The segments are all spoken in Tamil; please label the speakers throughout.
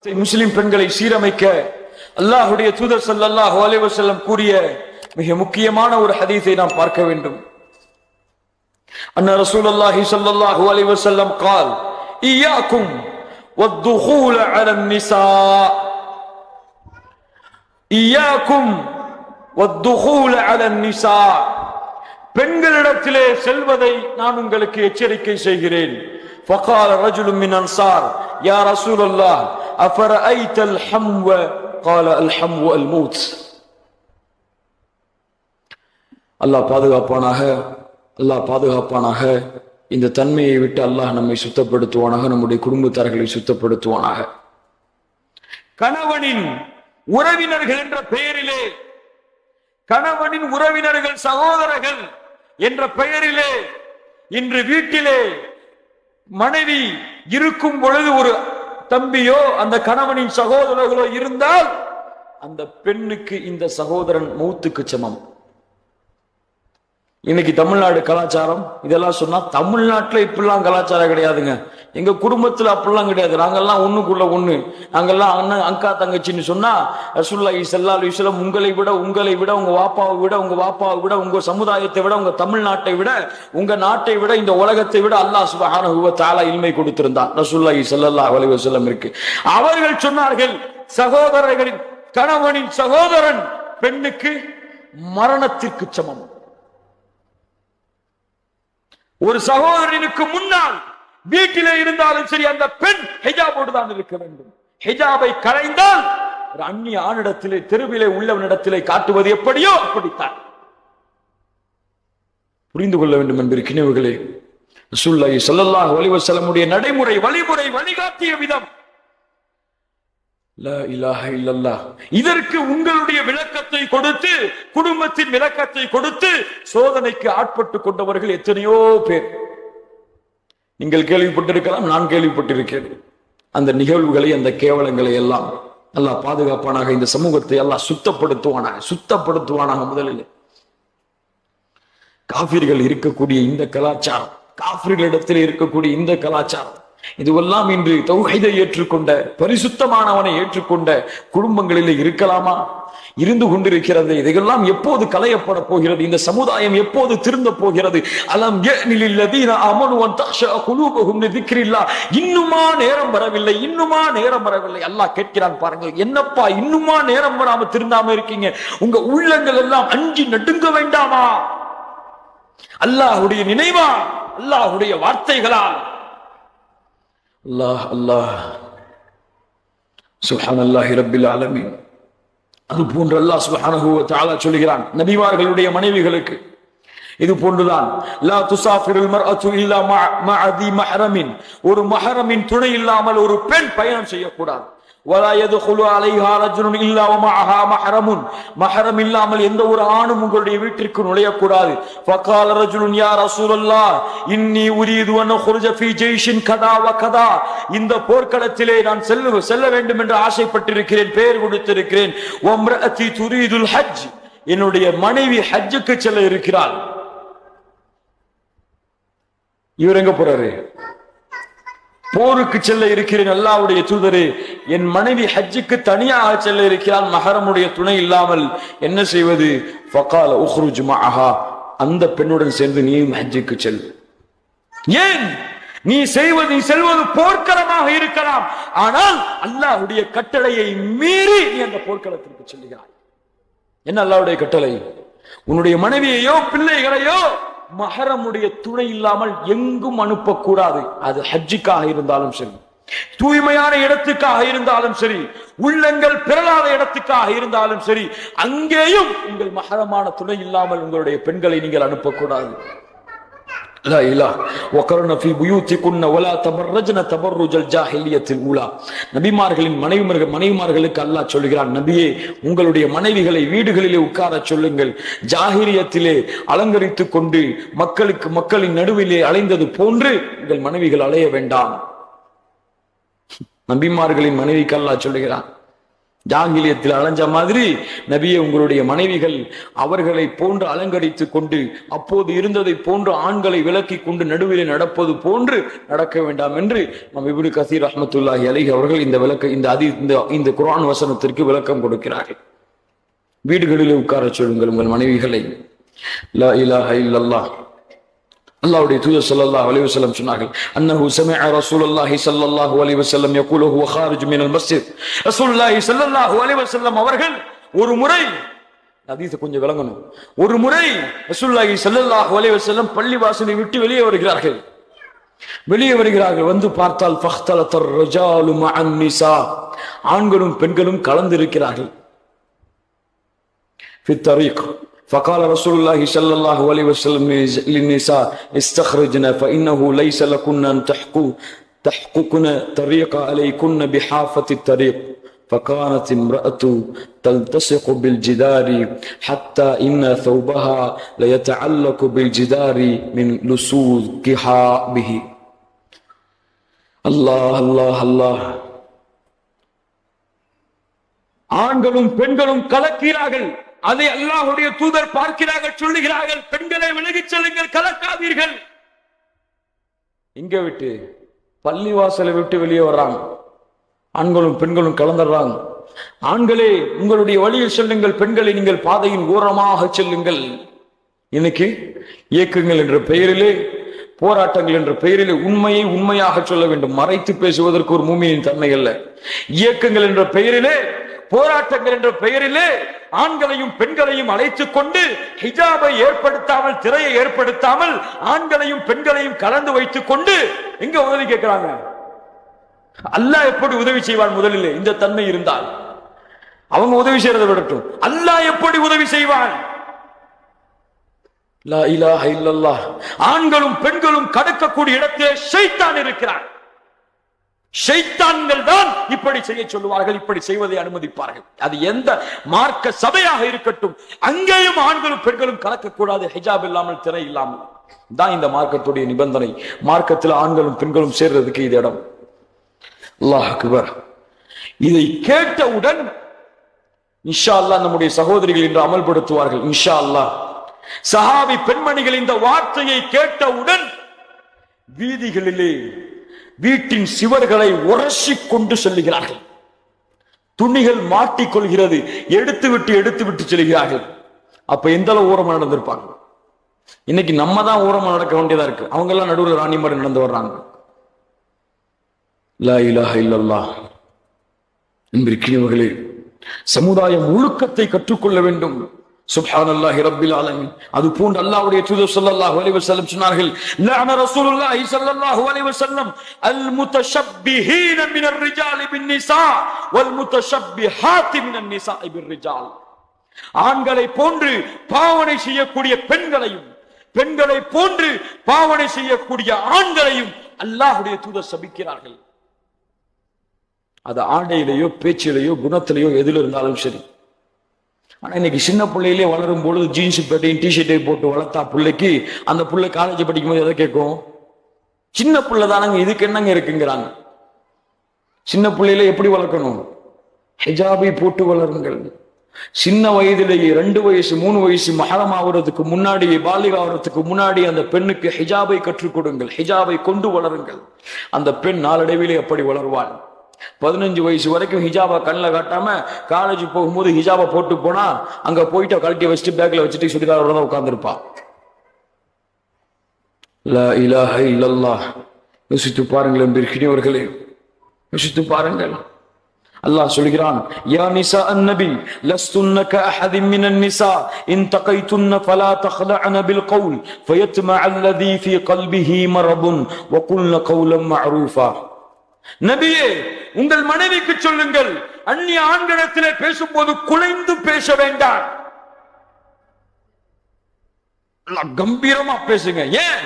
Speaker 1: முஸ்லிம் பெண்களை சீரமைக்க அல்லாஹ்வுடைய தூதர் ஸல்லல்லாஹு அலைஹி வஸல்லம் கூறிய மிக முக்கியமான ஒரு ஹதீஸை நாம் பார்க்க வேண்டும். அன்ன ரசூலுல்லாஹி ஸல்லல்லாஹு அலைஹி வஸல்லம் قال إياكم والدخول على النساء إياكم والدخول على النساء பெண்களிடத்திலே செல்வதை நான் உங்களுக்கு எச்சரிக்கை செய்கிறேன். فقال رجل من الأنصار يا رسول الله أفرأيت الحمو قال الحمو الموت. அல்லாஹ் பாதுகாப்பானாக. இந்த தன்மையை விட்டு அல்லாஹ் நம்மை சுத்தப்படுத்துவானாக, நம்முடைய குடும்பத்தார்களை சுத்தப்படுத்துவானாக. கணவனின் உறவினர்கள் என்ற பெயரிலே, கணவனின் உறவினர்கள் சகோதரர்கள் என்ற பெயரிலே இன்று வீட்டிலே மனைவி இருக்கும் பொழுது ஒரு தம்பியோ அந்த கணவனின் சகோதரர்களோ இருந்தால் அந்த பெண்ணுக்கு இந்த சகோதரன் மௌத்துக்கு சமம். இன்னைக்கு தமிழ்நாடு கலாச்சாரம் இதெல்லாம் சொன்னா, தமிழ்நாட்டுல இப்படிலாம் கலாச்சாரம் கிடையாதுங்க. எங்க குடும்பத்துல அப்படிலாம் கிடையாது. நாங்கெல்லாம் ஒண்ணுக்குள்ள ஒண்ணு, நாங்கெல்லாம் அண்ணன் அக்கா தங்கச்சின்னு சொன்னா ரசூலுல்லாஹி ஸல்லல்லாஹு அலைஹி வஸல்லம் உங்களை விட உங்க வாப்பாவை விட உங்க சமுதாயத்தை விட உங்க தமிழ்நாட்டை விட உங்க நாட்டை விட இந்த உலகத்தை விட அல்லாஹ் சுப்ஹானஹு வ தஆலா இல்மை கொடுத்திருந்தான். ரசூலுல்லாஹி ஸல்லல்லாஹு அலைஹி வஸல்லம் இருக்கு. அவர்கள் சொன்னார்கள், சகோதரர்களின் கணவனின் சகோதரன் பெண்ணுக்கு மரணத்திற்கு சமம். ஒரு சகோதரனுக்கு முன்னால் வீட்டிலே இருந்தாலும் சரி அந்த பெண் ஹிஜாபோடு தான் இருக்க வேண்டும். ஹிஜாபை களைந்தால் ஒரு அந்நிய ஆணிடத்திலே, தெருவிலே உள்ளவனிடத்திலே காட்டுவது எப்படியோ அப்படித்தான் புரிந்து கொள்ள வேண்டும் என்பதற்கினவர்களே. ரசூலுல்லாஹி ஸல்லல்லாஹு அலைஹி வஸல்லம் உடைய நடைமுறை வழிமுறை வழிகாட்டிய விதம் லா இலாஹ இல்லல்லாஹ். இதற்கு உங்களுடைய விளக்கத்தை கொடுத்து, குடும்பத்தின் விளக்கத்தை கொடுத்து சோதனைக்கு ஆட்பட்டு கொண்டவர்கள் எத்தனையோ பேர். நீங்கள் கேள்விப்பட்டிருக்கலாம், நான் கேள்விப்பட்டிருக்கிறேன். அந்த நிகழ்வுகளை, அந்த கேவலங்களை எல்லாம் அல்லாஹ் பாதுகாப்பானாக. இந்த சமூகத்தை அல்லாஹ் சுத்தப்படுத்துவானாக. முதலில் காஃபிர்கள் இருக்கக்கூடிய இந்த கலாச்சாரம், காஃபிர்களிடத்தில் இருக்கக்கூடிய இந்த கலாச்சாரம், இதுவெல்லாம் இன்று தௌஹீதை ஏற்றுக்கொண்ட, பரிசுத்தமானவனை ஏற்றுக்கொண்ட குடும்பங்களில் இருக்கலாமா? இருந்து கொண்டிருக்கிறது. இதையெல்லாம் எப்போது களையப்பட போகிறது? இந்த சமுதாயம் எப்போது திருந்த போகிறது? அலம் யஅனில் லதீன ஆமனு அன் தக்ஷா குலூபுஹும் லிذிக்ரில்லாஹ். இன்னுமா நேரம் வரவில்லை? அல்லாஹ் கேட்கிறான் பாருங்கள், என்னப்பா இன்னுமா நேரம் வராம திருந்தாம இருக்கீங்க? உங்க உள்ளங்கள் எல்லாம் அஞ்சி நடுங்க வேண்டாமா? அல்லாஹ்வுடைய நினைவா, அல்லாஹ்வுடைய வார்த்தைகளால் அல்லாஹ் சுப்ஹானல்லாஹி ரப்பில் ஆலமீன். அது போன்று அல்லாஹ் சுப்ஹானஹு வ தஆலா சொல்கிறான் நபிமார்களுடைய மனைவிகளுக்கு இது போன்றுதான். லா துசாஃபிருல் மர்அத்து இல்லா மஅ தி மஹ்ரமின். ஒரு மஹ்ரமின் துணை இல்லாமல் ஒரு பெண் பயணம் செய்யக்கூடாது. வலா யதுகுலு அலைஹா ரஜுலுன் இல்லா வ மஅஹா மஹ்ரமுன். மஹ்ரம் இல்லாமல் எந்த ஒரு ஆணும் உங்களுடைய வீட்டிற்கு நுழையக்கூடாது. ஃபகால ரஜுலுன் யா ரசூலல்லாஹ் இன்னி உரீது அன் அக்ருஜ ஃபீ ஜைஷின் கதா வ கதா. இந்த போர்க்களத்திலே நான் செல்ல வேண்டும் என்று ஆசைப்பட்டிருக்கிறேன், பெயர் கொடுத்திருக்கிறேன். வம்ரஅதி துரீதுல் ஹஜ். என்னுடைய மனைவி ஹஜ்ஜுக்கு செல்ல இருக்கிறாள். இவர் எங்க போறாரு? போருக்கு செல்ல இருக்கிறேன். அல்லாஹ்வுடைய தூதரே, என் மனைவி ஹஜ்ஜுக்கு தனியாக செல்ல இருக்கிறாள், மஹரமுடைய துணை இல்லாமல், என்ன செய்வது? ஃபகால உக்ருஜ் மஅஹா. அந்த பெண்ணுடன் சேர்ந்து நீயும் ஹஜ்ஜுக்கு செல். ஏன்? நீ செல்வது போர்க்களமாக இருக்கலாம், ஆனால் அல்லாஹ்வுடைய கட்டளையை மீறி நீ அந்த போர்க்களத்திற்கு செல்கிறாய். என்ன அல்லாஹ்வுடைய கட்டளை? உன்னுடைய மனைவியையோ பிள்ளைகளையோ மஹரமுடைய துணை இல்லாமல் எங்கும் அனுப்பக்கூடாது. அது ஹஜ்ஜுக்காக இருந்தாலும் சரி, தூய்மையான இடத்துக்காக இருந்தாலும் சரி, உள்ளங்கள் பிறலாத இடத்துக்காக இருந்தாலும் சரி, அங்கேயும் உங்கள் மஹரமான துணை இல்லாமல் உங்களுடைய பெண்களை நீங்கள் அனுப்பக்கூடாது. லா இலாஹ வகர்ன ஃபீ புயூத்திகுன்ன வலா தபர்ரஜ்ன தபர்ருஜல் ஜாஹிலியத்தில் ஊலா. நபிமார்களின் மனைவிமார்களுக்கு அல்லாஹ் சொல்கிறான், நபியே, உங்களுடைய மனைவிகளை வீடுகளிலே உட்கார சொல்லுங்கள். ஜாஹிலியத்திலே அலங்கரித்துக் கொண்டு மக்களின் நடுவிலே அலைந்தது போன்று உங்கள் மனைவிகள் அலைய வேண்டாம். நபிமார்களின் மனைவிக்கு அல்லாஹ் சொல்லுகிறான். ஜாங்கிலியத்தில் அலைஞ்ச மாதிரி நபியே உங்களுடைய மனைவிகள் அவர்களை போன்று அலங்கரித்துக் கொண்டு அப்போது இருந்ததை போன்று ஆண்களை விலக்கி கொண்டு நடுவிலே நடப்பது போன்று நடக்க வேண்டாம் என்று நம் இப்னு கஸீர் ரஹ்மத்துல்லாஹி அலைஹி அவர்கள் இந்த குர்ஆன் வசனத்திற்கு விளக்கம் கொடுக்கிறார்கள். வீடுகளிலே உட்கார சொல்லுங்கள் உங்கள் மனைவிகளை. லா இலாஹ இல்லல்லாஹ். அல்லாஹ்வுடைய தூதர் ஸல்லல்லாஹு அலைஹி வஸல்லம் சொன்னார்கள், அன்னஹு சமிஅ ரசூலுல்லாஹி ஸல்லல்லாஹு அலைஹி வஸல்லம் யகூலு ஹுவ காரிஜ் மினல் மஸ்ஜித். ரசூலுல்லாஹி ஸல்லல்லாஹு அலைஹி வஸல்லம் அவர்கள் ஒரு முறை, ஹதீஸ் கொஞ்சம் விளங்கணும், ஒரு முறை ரசூலுல்லாஹி ஸல்லல்லாஹு அலைஹி வஸல்லம் பள்ளிவாசலை விட்டு வெளியே வருகிறார்கள். வந்து பார்த்தால் ஃபக்தலத்தர் ரிஜாலு மஅன் நிசா, ஆண்களும் பெண்களும் கலந்திருக்கிறார்கள். في الطريق فقال رسول الله صلى الله عليه وسلم للنساء استخرجنا فإنه ليس لكن أن تحققن طريق عليكن بحافة الطريق. فكانت امرأة تلتصق بالجدار حتى إن ثوبها ليتعلق بالجدار من لصوقها به. الله الله الله. ஆண்களும் பெண்களும் கலக்கிறார்கள். அதை அல்லாஹ்வுடைய தூதர் பார்க்கிறார்கள், சொல்லுகிறார்கள், பெண்களை விலகிச் செல்லுங்கள், கலக்காதீர்கள். இங்க விட்டு பள்ளிவாசலை விட்டு வெளியே வர்றாங்க, ஆண்களும் பெண்களும் கலந்துடுறாங்க. ஆண்களே உங்களுடைய வழியில் செல்லுங்கள், பெண்களை நீங்கள் பாதையின் ஓரமாக செல்லுங்கள். இன்னைக்கு இயக்கங்கள் என்ற பெயரிலே, போராட்டங்கள் என்ற பெயரிலே உண்மையை உண்மையாக சொல்ல வேண்டும். மறைத்து பேசுவதற்கு ஒரு மூமியின் தன்மை அல்ல. இயக்கங்கள் என்ற பெயரிலே, போராட்டங்கள் என்ற பெயரிலே ஆண்களையும் பெண்களையும் அழைத்துக் கொண்டு ஹிஜாபை ஏற்படுத்தாமல், திரையை ஏற்படுத்தாமல் ஆண்களையும் பெண்களையும் கலந்து வைத்துக் கொண்டு எங்க உதவி கேட்கிறாங்க? அல்லாஹ் எப்படி உதவி செய்வான்? முதலில் இந்த தன்மை இருந்தால் அவங்க உதவி செய்யறதை விடட்டும், அல்லாஹ் எப்படி உதவி செய்வான்? லா இலாஹ இல்லல்லாஹ். ஆண்களும் பெண்களும் கடக்கக்கூடிய இடத்திலே ஷைத்தான் இருக்கிறான். ஷைத்தான்கள் தான் இப்படி செய்ய சொல்லுவார்கள், இப்படி செய்வதை அனுமதிப்பார்கள். அது எந்த மார்க்க சபையாக இருக்கட்டும், அங்கேயும் ஆண்களும் பெண்களும் கலக்கக்கூடாது, ஹிஜாப் இல்லாமல், திரை இல்லாமல். தான் இந்த மார்க்கத்துடைய நிபந்தனை. மார்க்கத்தில் ஆண்களும் பெண்களும் சேர்றதுக்கு இது இடம். அல்லாஹ் அக்பர். இதை கேட்டவுடன் இன்ஷா அல்லாஹ் நம்முடைய சகோதரிகள் இன்று அமல்படுத்துவார்கள் இன்ஷா அல்லாஹ். சஹாபி பெண்மணிகள் இந்த வார்த்தையை கேட்டவுடன் வீதிகளிலே வீட்டின் சிவர்களை உரசி கொண்டு செல்லுகிறார்கள். துணிகள் மாட்டிக்கொள்கிறது, எடுத்து விட்டு செல்கிறார்கள். அப்ப எந்த அளவு ஓரமா நடந்திருப்பாங்க? இன்னைக்கு நம்ம தான் ஓரமா நடக்க வேண்டியதா இருக்கு. அவங்க எல்லாம் நடுவில் ராணி மாதிரி நடந்து வர்றாங்க. லா இலாஹ இல்லல்லாஹ். என்பவர்களே, சமுதாயம் ஒழுக்கத்தை கற்றுக்கொள்ள வேண்டும். சுப்ஹானல்லாஹி ரப்பில் ஆலமீன். அது போன்று அல்லாஹ்வுடைய தூதர் ஸல்லல்லாஹு அலைஹி வஸல்லம் சொன்னார்கள், லஅன ரசூலுல்லாஹி ஸல்லல்லாஹு அலைஹி வஸல்லம் அல் முத்தஷப்பிஹீன மினர் ரிஜாலி பின் நிசா வல் முத்தஷப்பிஹாத்தி மினன் நிசாஇ பிர் ரிஜால். ஆண்களை போன்று பாவனை செய்யக்கூடிய பெண்களையும், பெண்களை போன்று பாவனை செய்யக்கூடிய ஆண்களையும் அல்லாஹ்வுடைய தூதர் சபிக்கிறார்கள். அது ஆடையிலேயோ, பேச்சிலேயோ, குணத்திலேயோ எதில் இருந்தாலும் சரி. ஆனா இன்னைக்கு சின்ன பிள்ளையிலே வளரும் பொழுது ஜீன்ஸ் பேட்டையும் டிஷர்ட்டையும் போட்டு வளர்த்தா பிள்ளைக்கு, அந்த பிள்ளை காலேஜ் படிக்கும் போது எதை கேட்கும்? சின்ன பிள்ளை தானங்க, இதுக்கு என்னங்க இருக்குங்கிறாங்க. சின்ன பிள்ளையில எப்படி வளர்க்கணும்? ஹிஜாபை போட்டு வளருங்கள். சின்ன வயதிலேயே 2 வயசு 3 வயசு மஹரம் ஆகுறதுக்கு முன்னாடி, பாலிக ஆகுறதுக்கு முன்னாடி அந்த பெண்ணுக்கு ஹிஜாபை கற்றுக் கொடுங்கள், ஹிஜாபை கொண்டு வளருங்கள். அந்த பெண் நாளடைவிலே அப்படி வளருவாள். 15 வயசு வரைக்கும் ஹிஜாபா கண்ணில் காட்டாம காலேஜ் போகும்போது ஹிஜாபா போட்டு போனா அங்க போயிட்டு கழட்டி வச்சுட்டு பேக்ல வச்சுட்டு சுடிதாரோட தான் உட்கார்ந்துருப்பா. லா இலாஹ இல்லல்லாஹ். யோசித்து பாருங்கள் பிரிக்கினவர்களே, யோசித்து பாருங்கள். அல்லாஹ் சொல்கிறான், யா நிசா அன்-நபி லஸ்துன்ன கஅஹதின் மினன் நிசா இன் தகைதுன்ன ஃபலா தഖலஅன பில் கௌல் ஃபயத்மஅ அல்லதி ஃபீ கல்பிஹி மரதுன் வகுல்ன கௌலம் மஅரூஃபா. நபியே, உங்கள் மனைவிக்கு சொல்லுங்கள், அந்நிய ஆண்களிடத்திலே பேசும்போது குலைந்து பேச வேண்டாம், கம்பீரமா பேசுங்க. ஏன்?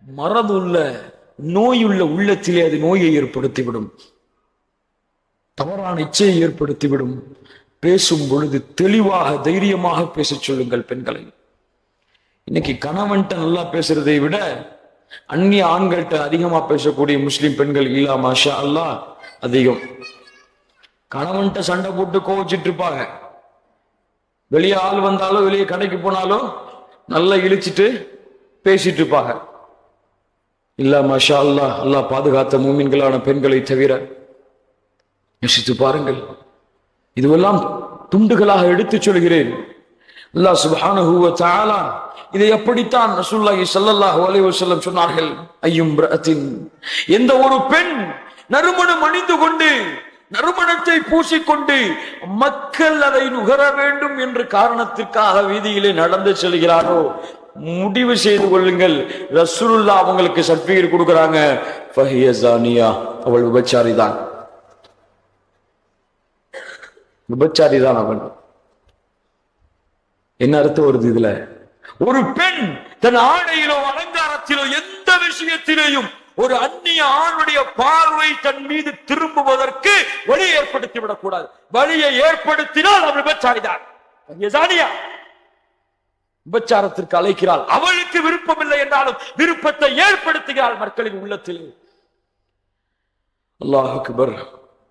Speaker 1: மரதுள்ள, நோயுள்ள உள்ளத்திலே அது நோயை ஏற்படுத்திவிடும், தவறான இச்சையை ஏற்படுத்திவிடும். பேசும் பொழுது தெளிவாக, தைரியமாக பேச சொல்லுங்கள் பெண்களை. இன்னைக்கு கணவன்ட்ட நல்லா பேசுறதை விட அந்நிய ஆண்கள்கிட்ட அதிகமா பேசக்கூடிய முஸ்லிம் பெண்கள் இல்லா மாஷா அல்லாஹ் அதிகம். கணவன்கிட்ட சண்டை போட்டு கோவிச்சிட்டு இருப்பாங்க. வெளியே ஆள் வந்தாலும் வெளியே கடைக்கு போனாலும் நல்லா இழிச்சிட்டு பேசிட்டு இருப்பாங்க. இல்ல மாஷா அல்லாஹ், அல்லாஹ் பாதுகாத்த மூமின்களான பெண்களை தவிர யோசித்து பாருங்கள். இதுவெல்லாம் துண்டுகளாக எடுத்துச் சொல்கிறேன். அல்லாஹ் சுப்ஹானஹு வ தஆலா இதை எப்படித்தான் ரசூலுல்லாஹி ஸல்லல்லாஹு அலைஹி வஸல்லம் சொன்னார்கள். ஐயும் ரஅத்தின், எந்த ஒரு பெண் நறுமணம் அணிந்து கொண்டு நறுமணத்தை பூசிக்கொண்டு மக்கள் அதை நுகர வேண்டும் என்ற காரணத்திற்காக வீதியிலே நடந்து செல்கிறாரோ, முடிவு செய்து கொள்ளுங்கள், ரசூலுல்லாஹ் அவங்களுக்கு சர்டிபிகேட் கொடுக்கறாங்க, ஃபஹிய ஜானியா, அவள் விபச்சாரி தான், விபச்சாரி தான் அவள். என்ன அர்த்தம் வருது இதுல? ஒரு பெண் தன் ஆடையிலோ அலங்காரத்திலோ எந்த விஷயத்திலேயும் ஒரு அந்நிய ஆணுடைய பார்வை தன் மீது திரும்புவதற்கு வழியை ஏற்படுத்தி விடக்கூடாது. வழியை ஏற்படுத்தினால் அவள் விபச்சாரிதான். விபச்சாரத்திற்கு அழைக்கிறாள். அவளுக்கு விருப்பம் இல்லை என்றாலும் விருப்பத்தை ஏற்படுத்துகிறாள் மக்களின் உள்ளத்தில். அல்லாஹ் அக்பர்,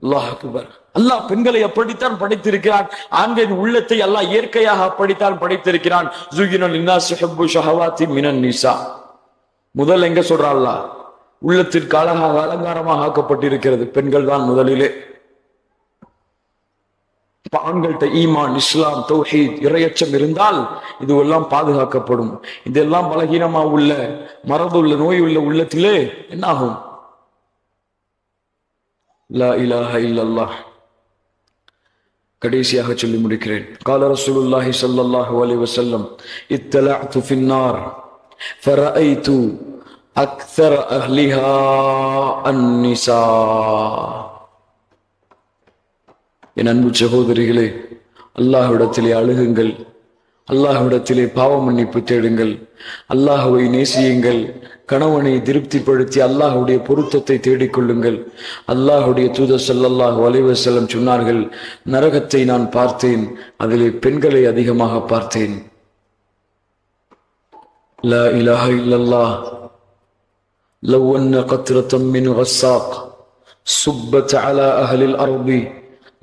Speaker 1: அல்லாஹ் அக்பர். அல்லாஹ் பெண்களை அப்படித்தான் படைத்திருக்கிறான். ஆண்களின் உள்ளத்தை அல்லாஹ் இயற்கையாக அப்படித்தான் படைத்திருக்கிறான். ஸுய்யின லின்னாஸி ஹுப்பு ஷஹவாத்தி மினன் நிஸா. முதல் எங்க சொல்றா அல்லாஹ்? உள்ளத்திற்கு அழகாக அலங்காரமாக ஆக்கப்பட்டிருக்கிறது பெண்கள் தான் முதலிலே. ஆண்கள்ட்ட ஈமான், இஸ்லாம், தௌஹீத், இறையச்சம் இருந்தால் இதுவெல்லாம் பாதுகாக்கப்படும். இதெல்லாம் பலகீனமா உள்ள, மரபுள்ள, நோய் உள்ள உள்ளத்திலே என்னாகும்? லா இலாஹ இல்லல்லாஹ். கடைசியாக சொல்லி முடிக்கிறேன். கால ரசூலுல்லாஹி ஸல்லல்லாஹு அலைஹி வஸல்லம், இத்தலஅது ஃபின்னார் ஃபரஅய்து அக்ஸர அஹ்லிஹா அன்னிசா. என் அன்பு சகோதரிகளே, அல்லாஹ்விடத்திலே அழுகுங்கள், அல்லாஹ்விடத்திலே பாவ மன்னிப்பு தேடுங்கள், அல்லாஹ்வை நேசியுங்கள், கணவனை திருப்திப்படுத்தி அல்லாஹ்வுடைய பொருத்தத்தை தேடிக்கொள்ளுங்கள். அல்லாஹ்வுடைய தூதர் ஸல்லல்லாஹு அலைஹி வஸல்லம் சொன்னார்கள், நரகத்தை நான் பார்த்தேன், அதிலே பெண்களை அதிகமாக பார்த்தேன். லா இலாஹ இல்லல்லாஹ். லவ் அன்ன கத்ரத்தம் மின் கஸ்ஸாக் சுப்பத் அலா அஹ்லில் அர்தி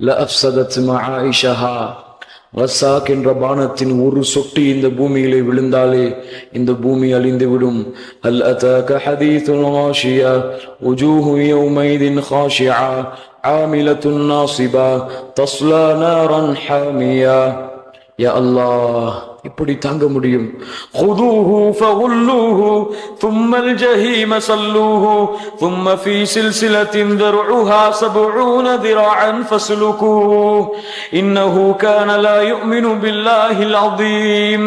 Speaker 1: லஅஃப்ஸதத் மஆயிஷஹா. கஸ்ஸாக் என்ற பானத்தின் ஒரு சொட்டு இந்த பூமியிலே விழுந்தாலே இந்த பூமி அழிந்துவிடும். ஹல் அதாக ஹதீதுல் காஷியா உஜூஹு யௌமைதின் காஷிஆ ஆமிலத்துன் நாஸிபா தஸ்லா நாரன் ஹாமியா. யா அல்லாஹ், இப்படி தாங்க முடியும்? خذوه فغلوه ثم الجحيم صلوه ثم في سلسلة ذرعها 70 ذراعا فاسلكوه إنه كان لا يؤمن بالله العظيم.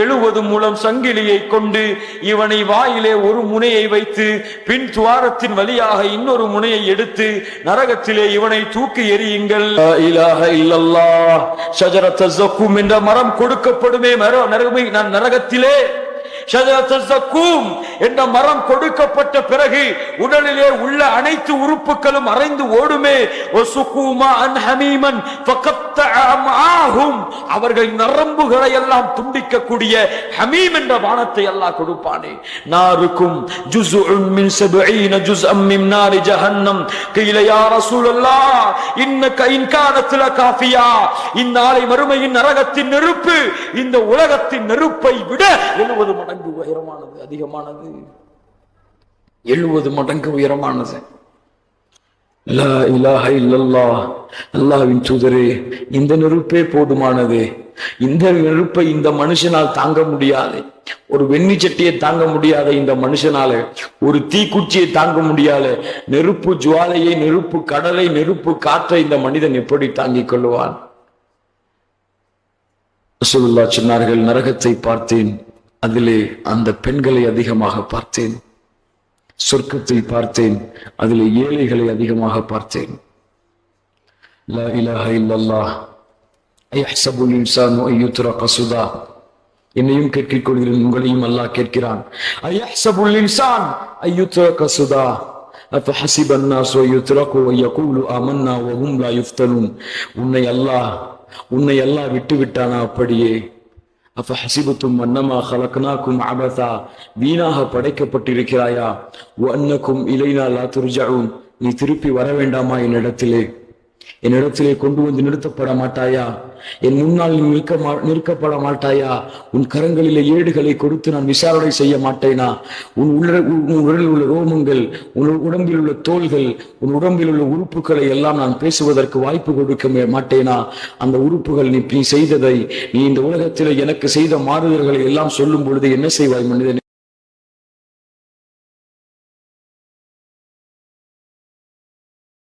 Speaker 1: 70 முழம் சங்கிலியை கொண்டு இவனை வாயிலே ஒரு முனையை வைத்து பின் துவாரத்தின் வழியாக இன்னொரு முனையை எடுத்து நரகத்திலே இவனை தூக்கி எறியுங்கள். லா இலாஹ இல்லல்லாஹ். ஷஜரத் ஸக்கூம் என்ற மரம் கொடுக்கப்படுமே, நரகத்திலே என்ற மரம் கொடுக்கப்பட்ட பிறகு உடலிலே உள்ள அனைத்து உறுப்புகளும் அரைந்து ஓடுமே. அவர்கள் நரம்புகளை எல்லாம் துண்டிக்கக்கூடிய ஹமீம் என்ற வானத்தை அல்லாஹ் கொடுப்பானே. நாருக்கும் ஜுஸ்உன் மின் 70 ஜுஸ்அம் மின் நாரி ஜஹன்னம். கீல யா ரசூலல்லாஹ் இன்னக இன் கானத் லகாஃபியா. இந்நாளை மறுமையின் நரகத்தின் நெருப்பு இந்த உலகத்தின் நெருப்பை விட 70 மடங்கு உயரமானது, அதிகமானது, 70 மடங்கு உயரமானது. லா இலாஹ இல்லல்லாஹ். அல்லாஹ்வின் தூதரே, இந்த நெருப்பே போதுமானது. இந்த நெருப்பை இந்த மனுஷனால் தாங்க முடியாது. ஒரு வெண்ணி சட்டியை தாங்க முடியாத இந்த மனுஷனால ஒரு தீக்குச்சியை தாங்க முடியாத நெருப்பு ஜுவாலையை, நெருப்பு கடலை, நெருப்பு காற்றை இந்த மனிதன் எப்படி தாங்கிக் கொள்வான்? ரசூலுல்லாஹ் சொன்னார்கள், நரகத்தை பார்த்தேன், அதிலே அந்த பெண்களை அதிகமாக பார்த்தேன். சொர்க்கத்தை பார்த்தேன், அதிலே ஏழைகளை அதிகமாக பார்த்தேன். லா இலாஹ இல்லல்லாஹ். அயஹ்ஸபுல் இன்சானு அய்யுத்ரக சுதா. என்னையும் கேட்கிக் கொள்கிறேன், உங்களையும் அல்லாஹ் கேட்கிறான். அயஹ்ஸபுல் இன்சான் அய்யுத்ரக சுதா அஃபஹஸிப அன்னாஸு அய்யுத்ரகு வயகூலு ஆமன்னா வஹும் லா யுஃப்தனூன். உன்னை அல்லாஹ் விட்டு விட்டானா? அப்படியே அஃபஹஸிபதும் அன்னமா ஹலக்னாகும் அபஸா. வீணாக படைக்கப்பட்டிருக்கிறாயா? வஅன்னகும் இலைனா லா துர்ஜஊன். நீ திருப்பி வர வேண்டாமா என்னிடத்திலே? என்னிடத்திலே கொண்டு வந்து நிறுத்தப்பட மாட்டாயா? என் முன்னால் நீ நிற்கப்பட மாட்டாயா? உன் கரங்களிலே ஏடுகளை கொடுத்து நான் விசாரணை செய்ய மாட்டேனா? உன் உடலில் உள்ள ரோமங்கள், உன் உடம்பில் உள்ள தோள்கள், உன் உடம்பில் உள்ள உறுப்புகளை எல்லாம் நான் பேசுவதற்கு வாய்ப்பு கொடுக்க மாட்டேனா? அந்த உறுப்புகள் நீ செய்ததை, நீ இந்த உலகத்தில் எனக்கு செய்த மாறுதல்களை எல்லாம் சொல்லும் பொழுது என்ன செய்வாய் மனிதனே?